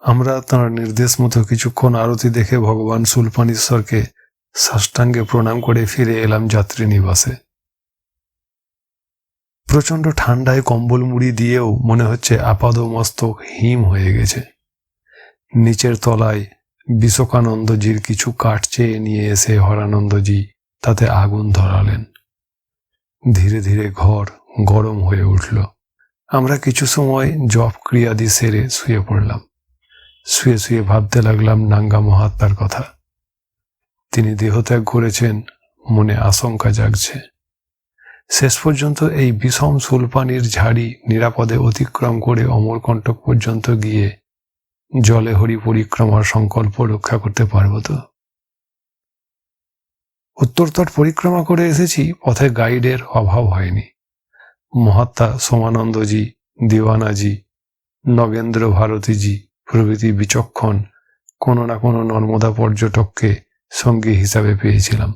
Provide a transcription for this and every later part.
আমরা তাঁর নির্দেশ মতো কিছুক্ষণ আরতি দেখে ভগবান শূলপাণীশ্বরকে সাষ্টাঙ্গে প্রণাম করে ফিরে এলাম যাত্রী নিবাসে। প্রচণ্ড ঠান্ডায় কম্বল মুড়ি দিয়েও মনে হচ্ছে আপাদমস্তক হিম হয়ে গেছে। নিচের তলায় বিশোকানন্দজির কিছু কাঠ চেয়ে নিয়ে এসে হরানন্দজি তাতে আগুন ধরালেন। ধীরে ধীরে ঘর গরম হয়ে উঠল। আমরা কিছু সময় জপ ক্রিয়াদি সেরে শুয়ে পড়লাম। শুয়ে শুয়ে ভাবতে লাগলাম নাঙ্গা মহাত্মার কথা। তিনি দেহত্যাগ করেছেন, মনে আশঙ্কা জাগছে। শেষ পর্যন্ত এই বিষম শূলপাণির ঝাড়ি নিরাপদে অতিক্রম করে অমরকণ্টক পর্যন্ত গিয়ে জলে হরি পরিক্রমার সংকল্প রক্ষা করতে পারব তো? উত্তরতট পরিক্রমা করে এসেছি, পথে গাইডের অভাব হয়নি। মহাত্মা সোমানন্দজি, দিওয়ানাজি, নগেন্দ্র ভারতীজি প্রভৃতি বিচক্ষণ কোনো না কোনো নর্মদা পর্যটককে সঙ্গী হিসাবে পেয়েছিলাম।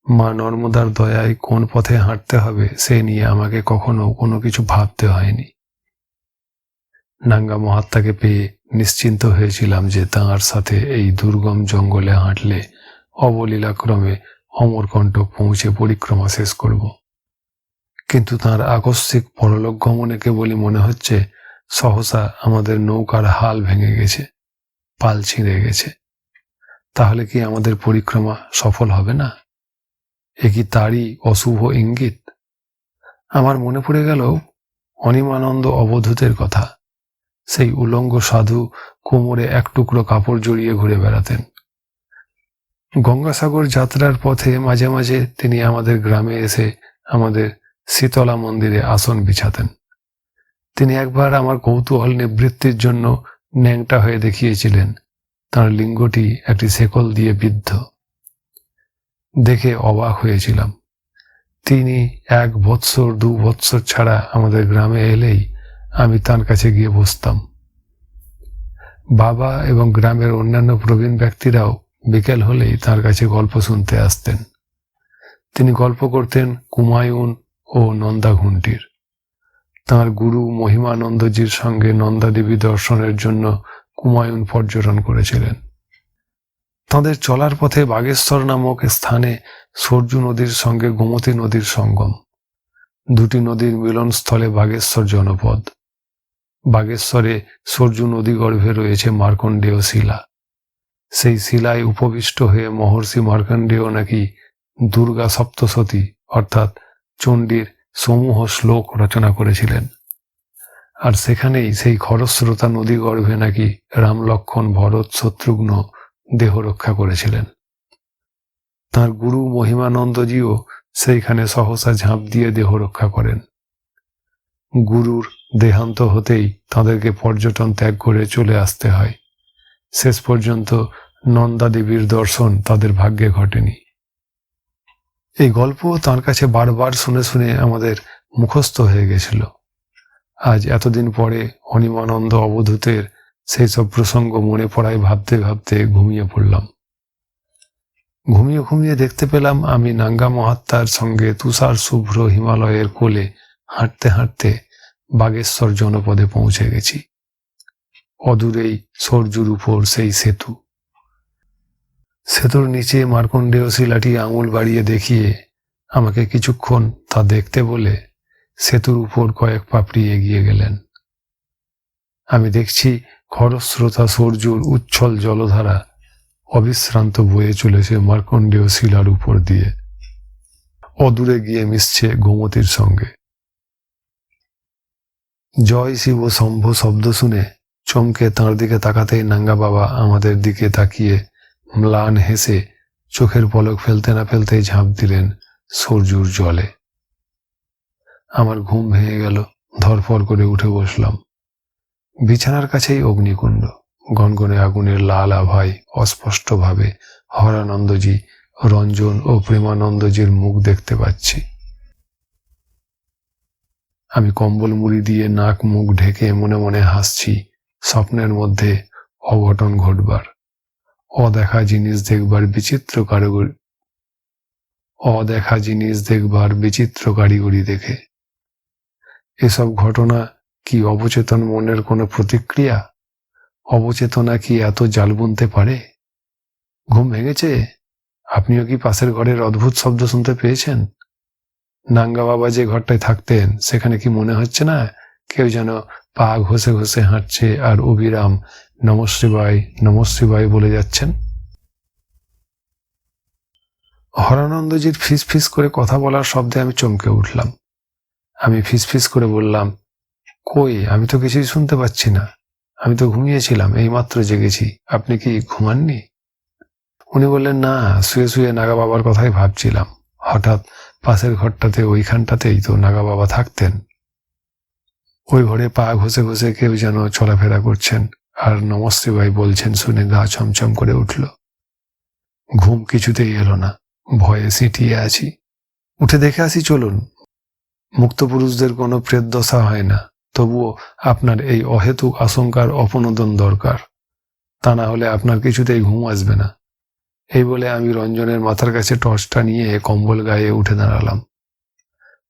মা নর্মদার দয়ায় কোন পথে হাঁটতে হবে সে নিয়ে আমাকে কখনো কোনো কিছু ভাবতে হয়নি। নাঙ্গা মহাত্মাকে পেয়ে নিশ্চিন্ত হয়েছিলাম যে তাঁর সাথে এই দুর্গম জঙ্গলে হাঁটলে অবলীলাক্রমে অমরকণ্টক পৌঁছে পরিক্রমা শেষ করব। কিন্তু তাঁর আকস্মিক পরলোক গমনে কেবলই মনে হচ্ছে সহসা আমাদের নৌকার হাল ভেঙে গেছে, পাল ছিঁড়ে গেছে। তাহলে কি আমাদের পরিক্রমা সফল হবে না? এ কি তারই অশুভ ইঙ্গিত? আমার মনে পড়ে গেল অনিমানন্দ অবধূতের কথা। সেই উলঙ্গ সাধু কোমরে এক টুকরো কাপড় জড়িয়ে ঘুরে বেড়াতেন। গঙ্গাসাগর যাত্রার পথে মাঝে মাঝে তিনি আমাদের গ্রামে এসে আমাদের শীতলা মন্দিরে আসন বিছাতেন। তিনি একবার আমার কৌতূহল নিবৃত্তির জন্য ন্যাংটা হয়ে দেখিয়েছিলেন তাঁর লিঙ্গটি একটি শেকল দিয়ে বিদ্ধ। দেখে অবাক হয়েছিলাম। তিনি 1 বৎসর 2 বৎসর ছাড়া আমাদের গ্রামে এলেই আমি তাঁর কাছে গিয়ে বসতাম। বাবা এবং গ্রামের অন্যান্য প্রবীণ ব্যক্তিরাও বিকেল হলেই তাঁর কাছে গল্প শুনতে আসতেন। তিনি গল্প করতেন কুমায়ুন ও নন্দা ঘুন্টির। তাঁর গুরু মহিমানন্দজির সঙ্গে নন্দা দেবী দর্শনের জন্য কুমায়ুন পর্যটন করেছিলেন। তাঁদের চলার পথে বাগেশ্বর নামক স্থানে সরজু নদীর সঙ্গে গোমতী নদীর সঙ্গম। দুটি নদীর মিলনস্থলে বাগেশ্বর জনপদ। বাগেশ্বরে সরজু নদী গর্ভে রয়েছে মার্কণ্ডেয় শিলা। সেই শিলায় উপবিষ্ট হয়ে মহর্ষি মার্কণ্ডেয় নাকি দুর্গা সপ্তশতী অর্থাৎ চণ্ডীর সমূহ শ্লোক রচনা করেছিলেন। আর সেখানেই সেই খরস্রোতা নদী গর্ভে নাকি রাম, লক্ষ্মণ, ভরত, শত্রুঘ্ন দেহ রক্ষা করেছিলেন। তাঁর গুরু মহিমানন্দজিও সেইখানে সহসা ঝাঁপ দিয়ে দেহ রক্ষা করেন। গুরুর দেহান্ত হতেই তাঁদেরকে পর্যটন ত্যাগ করে চলে আসতে হয়। শেষ পর্যন্ত নন্দা দেবীর দর্শন তাদের ভাগ্যে ঘটেনি। এই গল্প তাঁর কাছে বারবার শুনে শুনে আমাদের মুখস্থ হয়ে গেছিল। আজ এতদিন পরে অনিমানন্দ অবধূতের সেই সব প্রসঙ্গ মনে পড়ায় ভাবতে ভাবতে ঘুমিয়ে পড়লাম। ঘুমিয়ে ঘুমিয়ে দেখতে পেলাম আমি নাঙ্গা মহাত্মার সঙ্গে তুষার শুভ্র হিমালয়ের কোলে হাঁটতে হাঁটতে বাগেশ্বর জনপদে পৌঁছে গেছি। অদূরেই সরজুর উপর সেই সেতু। সেতুর নিচে মার্কণ্ডেয় শিলাটি আঙুল বাড়িয়ে দেখিয়ে আমাকে কিছুক্ষণ তা দেখতে বলে সেতুর উপর কয়েক পাপড়ি এগিয়ে গেলেন। আমি দেখছি খরস্রোতা সরজুর উচ্ছল জলধারা অবিশ্রান্ত বয়ে চলেছে মার্কণ্ডেয় শিলার উপর দিয়ে। অদূরে গিয়ে মিশছে গোমতীর সঙ্গে। জয় শিব শম্ভু শব্দ শুনে চমকে তাঁর দিকে তাকাতেই নাঙ্গা বাবা আমাদের দিকে তাকিয়ে ম্লান হেসে চোখের পলক ফেলতে না ফেলতেই ঝাঁপ দিলেন সরজুর জলে। আমার ঘুম ভেঙে গেল। ধরফর করে উঠে বসলাম। বিছানার কাছেই অগ্নিকুণ্ড। গনগনে আগুনের লাল আভায় অস্পষ্টভাবে হরানন্দজি, রঞ্জন ও প্রেমানন্দজির মুখ দেখতে পাচ্ছি। আমি কম্বল মুড়ি দিয়ে নাক মুখ ঢেকে মনে মনে হাসছি স্বপ্নের মধ্যে অঘটন ঘটবার, অদেখা জিনিস দেখবার বিচিত্র কারিগরি দেখে। এসব ঘটনা কি অবচেতন মনের কোনো প্রতিক্রিয়া, অবচেতনা কি এত জাল বুনতে পারে? ঘুম ভেঙেছে? আপনিও কি পাশের ঘরের অদ্ভুত শব্দ শুনতে পেয়েছেন? নাঙ্গা বাবা যে ঘরটায় থাকতেন সেখানে কি মনে হচ্ছে না কেউ যেন পা ঘষে ঘষে হাঁটছে আর অবিরাম নমঃ শিবায় বলে যাচ্ছেন? হরানন্দজির ফিস ফিস করে কথা বলার শব্দে আমি চমকে উঠলাম। আমি ফিস ফিস করে বললাম, কই, আমি তো কিছুই শুনতে পাচ্ছি না। আমি তো ঘুমিয়েছিলাম, এইমাত্র জেগেছি। আপনি কি ঘুমাননি? উনি বললেন, না, শুয়ে শুয়ে নাগা বাবার কথাই ভাবছিলাম। হঠাৎ পাশের ঘরটাতে, ওইখানটাতেই তো নাগা বাবা থাকতেন। ওই ঘরে পা ঘষে ঘষে কেউ যেন চলাফেরা করছেন আর নমঃ শিবায় বলছেন শুনে গা ছমছম করে উঠল। ঘুম কিছুতেই এলো না, ভয়ে সিঁটিয়ে আছি। উঠে দেখে আসি চলুন। মুক্ত পুরুষদের কোনো প্রেত দশা হয় না, তবুও আপনার এই অহেতুক আশঙ্কার অপনোদন দরকার, তা না হলে আপনার কিছুতেই ঘুম আসবে না। এই বলে আমি রঞ্জনের মাথার কাছে টর্চটা নিয়ে কম্বল গায়ে উঠে দাঁড়ালাম।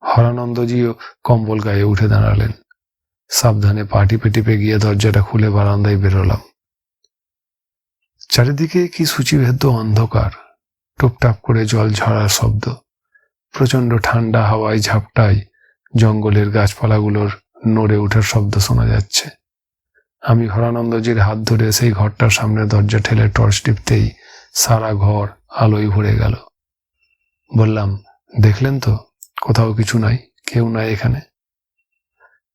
হরানন্দজিও কম্বল গায়ে উঠে দাঁড়ালেন। সাবধানে পা টিপে টিপে গিয়ে দরজাটা খুলে বারান্দায় বেরোলাম। চারিদিকে কি সূচিভেদ্য অন্ধকার, টুপটাপ করে জল ঝরার শব্দ, প্রচন্ড ঠান্ডা হাওয়ায় ঝাপটায় জঙ্গলের গাছপালাগুলোর নড়ে ওঠার শব্দ শোনা যাচ্ছে। আমি হরানন্দজির হাত ধরে সেই ঘরটার সামনে দরজা ঠেলে টর্চ টিপতেই সারা ঘর আলোয় ভরে গেল। বললাম, দেখলেন তো, কোথাও কিছু নাই, কেউ নাই এখানে।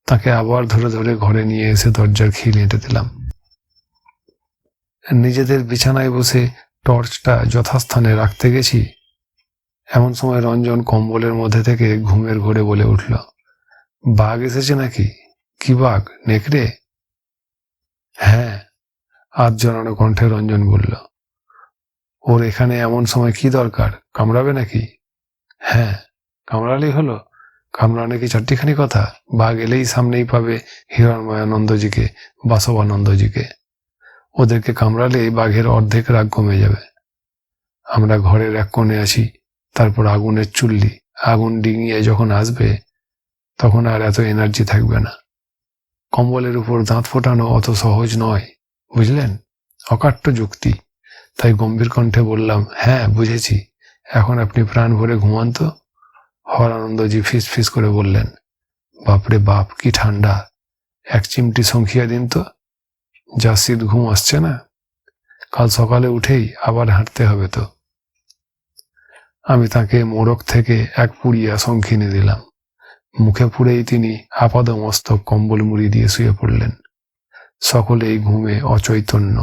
তাকে আবার ধরে ধরে ঘরে নিয়ে এসে দরজার খিল এঁটে দিলাম। নিজেদের বিছানায় বসে টর্চটা যথাস্থানে রাখতে গেছি, এমন সময় রঞ্জন কম্বলের মধ্যে থেকে ঘুমের ঘোরে বলে উঠল, বাঘ এসেছে নাকি? কি বাঘ, নেকড়ে? হ্যাঁ, আধ জড়ানো কণ্ঠে রঞ্জন বলল। ওর এখানে এমন সময় কি দরকার, কামড়াবে নাকি? হ্যাঁ, কামড়ালেই হলো। কামড়ানো কি চারটিখানি কথা? বাঘ এলেই সামনেই পাবে হিরণময়ানন্দজিকে, বাসবানন্দজিকে। ওদেরকে কামড়ালেই বাঘের অর্ধেক রাগ কমে যাবে। আমরা ঘরের এক কোণে আছি, তারপর আগুনের চুল্লি, আগুন ডিঙিয়ে যখন আসবে তখন আর এত এনার্জি থাকবে না। কম্বলের উপর দাঁত ফোটানো অত সহজ নয়, বুঝলেন? অকাট্য যুক্তি। তাই গম্ভীর কণ্ঠে বললাম, হ্যাঁ বুঝেছি, এখন আপনি প্রাণ ভরে ঘুমান তো। হরানন্দজি ফিস ফিস করে বললেন, বাপরে বাপ, কি ঠান্ডা, এক চিমটি সংখিয়া দিন তো, যা শীত ঘুম আসছে না। কাল সকালে উঠেই আবার হাঁটতে হবে তো। আমি তাকে মোড়ক থেকে এক পুড়িয়া শঙ্খিনী দিলাম। মুখে পুড়েই তিনি আপাদমস্তক কম্বল মুড়ি দিয়ে শুয়ে পড়লেন। সকলেই ঘুমে অচৈতন্য।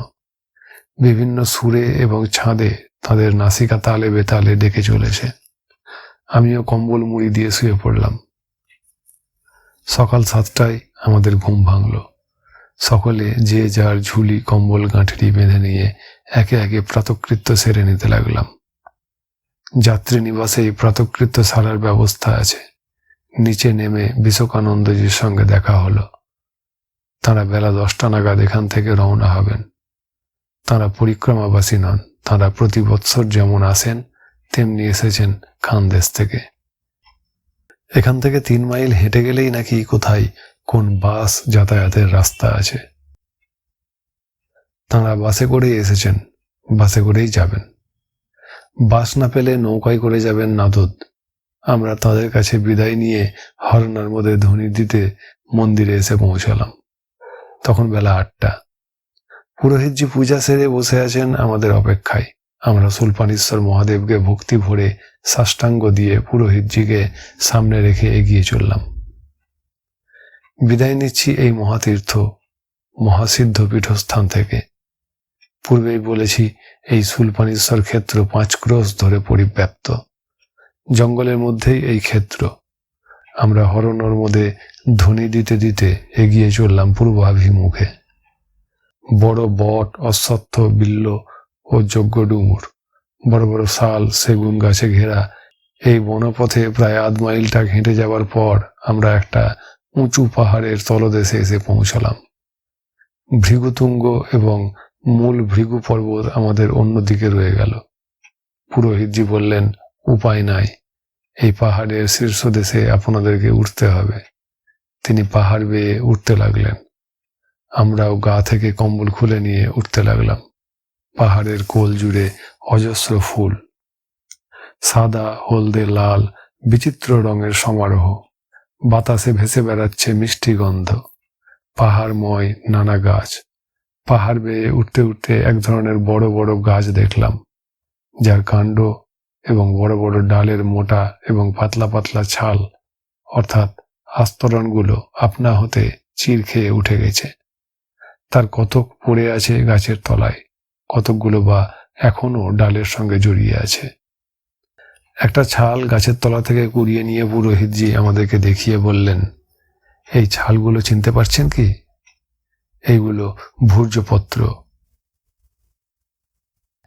বিভিন্ন সুরে এবং ছাঁদে তাদের নাসিকা তালে বেতালে ডেকে চলেছে। আমিও কম্বল মুড়ি দিয়ে শুয়ে পড়লাম। সকাল 7টায় আমাদের ঘুম ভাঙল। সকলে যে যার ঝুলি কম্বল গাঁঠরি বেঁধে নিয়ে একে একে প্রাতকৃত্য সেরে নিতে লাগলাম। যাত্রী নিবাসেই প্রাতকৃত্য সারার ব্যবস্থা আছে। নিচে নেমে বিশোকানন্দজির সঙ্গে দেখা হলো। তাঁরা বেলা 10টা নাগাদ এখান থেকে রওনা হবেন। তাঁরা পরিক্রমাবাসী নন, তাঁরা প্রতি বৎসর যেমন আসেন তেমনি এসেছেন খানদেশ থেকে। এখান থেকে 3 মাইল হেঁটে গেলেই নাকি কোথায় কোন বাস যাতায়াতের রাস্তা আছে। তাঁরা বাসে করেই এসেছেন, বাসে করেই যাবেন। বাস না পেলে নৌকায় করে যাবেন নাদোদ। আমরা তাদের কাছে বিদায় নিয়ে হরনার মধ্যে ধ্বনি দিতে মন্দিরে এসে পৌঁছালাম। তখন বেলা 8টা। পুরোহিতজি পূজা সেরে বসে আছেন আমাদের অপেক্ষায়। আমরা শূলপাণেশ্বর মহাদেবকে ভক্তি ভরে সাষ্টাঙ্গ দিয়ে পুরোহিতজিকে সামনে রেখে এগিয়ে চললাম। বিদায় নিচ্ছি এই মহাতীর্থ, মহাসিদ্ধ পীঠস্থান থেকে। পূর্বেই বলেছি, এই শূলপাণেশ্বর ক্ষেত্র 5 ক্রোশ ধরে পরিব্যাপ্ত। জঙ্গলের মধ্যেই এই ক্ষেত্র। আমরা হরণর মধ্যে ধ্বনি দিতে দিতে এগিয়ে চললাম পূর্বাভিমুখে। বড় বট, অশ্বত্থ, বিল্ল ও যজ্ঞ ডুমুর, বড় বড় শাল, সেগুন গাছে ঘেরা এই বনপথে প্রায় আধ মাইলটা হেঁটে যাওয়ার পর আমরা একটা উঁচু পাহাড়ের তলদেশে এসে পৌঁছলাম। ভৃগুতুঙ্গ এবং মূল ভৃগু পর্বত আমাদের অন্যদিকে রয়ে গেল। পুরোহিতজি বললেন, উপায় নাই, এই পাহাড়ের শীর্ষদেশে আপনাদেরকে উঠতে হবে। তিনি পাহাড় বেয়ে উঠতে লাগলেন। আমরাও গা থেকে কম্বল খুলে নিয়ে উঠতে লাগলাম। পাহাড়ের কোল জুড়ে অজস্র ফুল, সাদা, হলদে, লাল, বিচিত্র রঙের সমারোহ। বাতাসে ভেসে বেড়াচ্ছে মিষ্টি গন্ধ। পাহাড়ময় নানা গাছ। পাহাড় বেয়ে উঠতে উঠতে এক ধরনের বড় বড় গাছ দেখলাম, যার কাণ্ড এবং বড় বড় ডালের মোটা এবং পাতলা পাতলা ছাল অর্থাৎ আস্তরণগুলো আপনা হতে চির খেয়ে উঠে গেছে। তার কতক পড়ে আছে গাছের তলায়, কতকগুলো বা এখনো ডালের সঙ্গে জড়িয়ে আছে। একটা ছাল গাছের তলা থেকে কুড়িয়ে নিয়ে পুরোহিতজি আমাদেরকে দেখিয়ে বললেন, এই ছালগুলো চিনতে পারছেন কি? এইগুলো ভূর্জপত্র।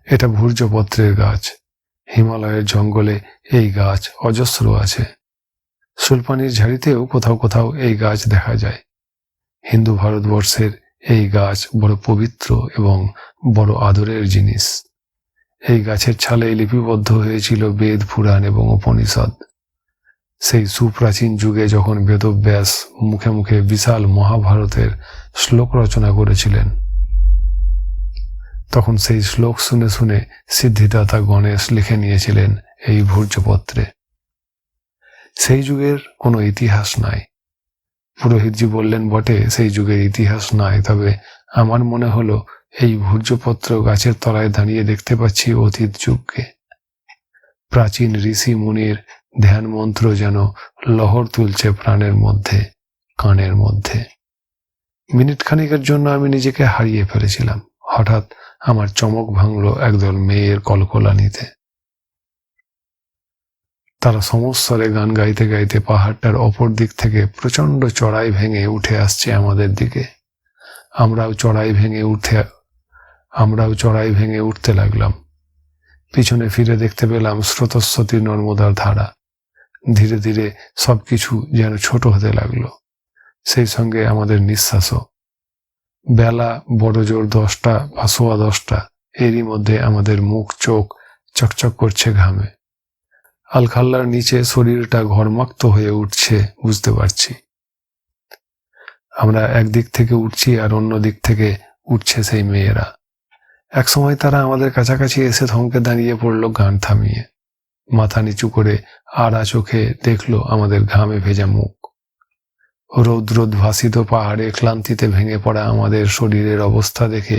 এটা ভূর্জপত্রের গাছ। হিমালয়ের জঙ্গলে এই গাছ অজস্র আছে। সুলপানির ঝাড়িতেও কোথাও কোথাও এই গাছ দেখা যায়। হিন্দু ভারতবর্ষের এই গাছ বড় পবিত্র এবং বড় আদরের জিনিস। এই গাছের ছালে লিপিবদ্ধ হয়েছিল বেদ, পুরাণ এবং উপনিষদ। সেই সুপ্রাচীন যুগে যখন বেদব্যাস মুখে মুখে বিশাল মহাভারতের শ্লোক রচনা করেছিলেন, তখন সেই শ্লোক শুনে শুনে সিদ্ধিদাতা গণেশ লিখে নিয়েছিলেন এই ভূর্জপত্রে। সেই যুগের কোনো ইতিহাস নাই। পুরোহিতজি বললেন বটে সেই যুগের ইতিহাস নাই, তবে আমার মনে হলো এই ভূর্জপত্র গাছের তলায় দাঁড়িয়ে দেখতে পাচ্ছি অতীত যুগকে। প্রাচীন ঋষি মুনির ধ্যান মন্ত্র যেন লহর তুলছে প্রাণের মধ্যে, কানের মধ্যে। মিনিট খানিকের জন্য আমি নিজেকে হারিয়ে ফেলেছিলাম। হঠাৎ আমার চমক ভাঙল একদল মেয়ের কলকলানিতে। তারা সমস্বরে গান গাইতে গাইতে পাহাড়টার অপর দিক থেকে প্রচন্ড চড়াই ভেঙে উঠে আসছে আমাদের দিকে। আমরাও চড়াই ভেঙে উঠতে লাগলাম। পিছনে ফিরে দেখতে পেলাম স্রোতস্বতী নর্মদার ধারা। ধীরে ধীরে সবকিছু যেন ছোট হতে লাগলো, সেই সঙ্গে আমাদের নিঃশ্বাসও। বেলা বড় জোর 10টা বা 10:15। এরই মধ্যে আমাদের মুখ চোখ চকচক করছে ঘামে। আলখাল্লার নিচে শরীরটা ঘর্মাক্ত হয়ে উঠছে বুঝতে পারছি। আমরা একদিক থেকে উঠছি আর অন্য দিক থেকে উঠছে সেই মেয়েরা। একসময় তারা আমাদের কাছাকাছি এসে থমকে দাঁড়িয়ে পড়ল গান থামিয়ে। মাথা নিচু করে আড়া চোখে দেখলো আমাদের ঘামে ভেজা মুখ। রৌদ্রোদ্ভাসিত পাহাড়ে ক্লান্তিতে ভেঙে পড়া আমাদের শরীরের অবস্থা দেখে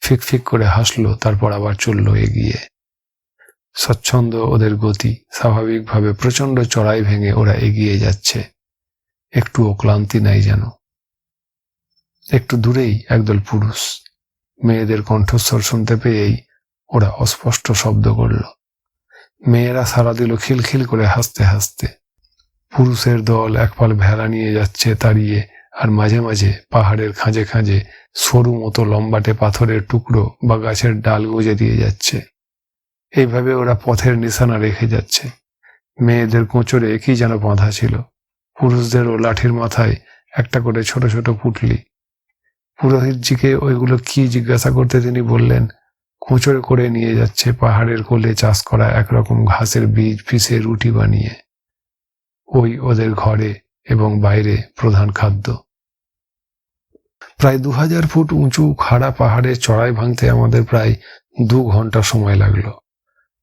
ফিকফিক করে হাসলো, তারপর আবার চলল এগিয়ে। স্বচ্ছন্দ ওদের গতি, স্বাভাবিকভাবে প্রচন্ড চড়াই ভেঙে ওরা এগিয়ে যাচ্ছে। একটুও ক্লান্তি নাই যেন। একটু দূরেই একদল পুরুষ। মেয়েদের কণ্ঠস্বর শুনতে পেয়েই ওরা অস্পষ্ট শব্দ করল। মেয়েরা সাড়া দিল খিলখিল করে হাসতে হাসতে। পুরুষের দল একপাল ভেড়া নিয়ে যাচ্ছে তাড়িয়ে, আর মাঝে মাঝে পাহাড়ের খাঁজে খাঁজে সরু মতো লম্বাটে পাথরের টুকরো বা গাছের ডাল গুঁজে দিয়ে যাচ্ছে। এইভাবে ওরা পথের নিশানা রেখে যাচ্ছে। মেয়েদের কোঁচরে কি যেন বাঁধা ছিল। পুরুষদেরও লাঠির মাথায় একটা করে ছোট ছোট পুটলি। পুরোহিতজিকে ওইগুলো কি জিজ্ঞাসা করতে তিনি বললেন, কোঁচরে করে নিয়ে যাচ্ছে পাহাড়ের কোলে চাষ করা একরকম ঘাসের বীজ পিষে রুটি বানিয়ে। ওই ওদের ঘরে এবং বাইরে প্রধান খাদ্য। প্রায় 2000 ফুট উঁচু খাড়া পাহাড়ে চড়াই ভাঙতে আমাদের প্রায় 2 ঘন্টা সময় লাগলো।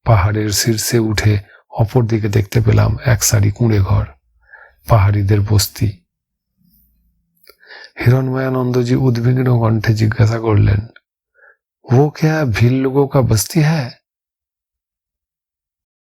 পাহাড়ের শীর্ষে উঠে অপর দিকে দেখতে পেলাম এক সারি কুঁড়ে ঘর, পাহাড়িদের বস্তি। হিরণময়ানন্দজি উদ্বিগ্ন কণ্ঠে জিজ্ঞাসা করলেন, वो क्या भील लोगों का बस्ती है?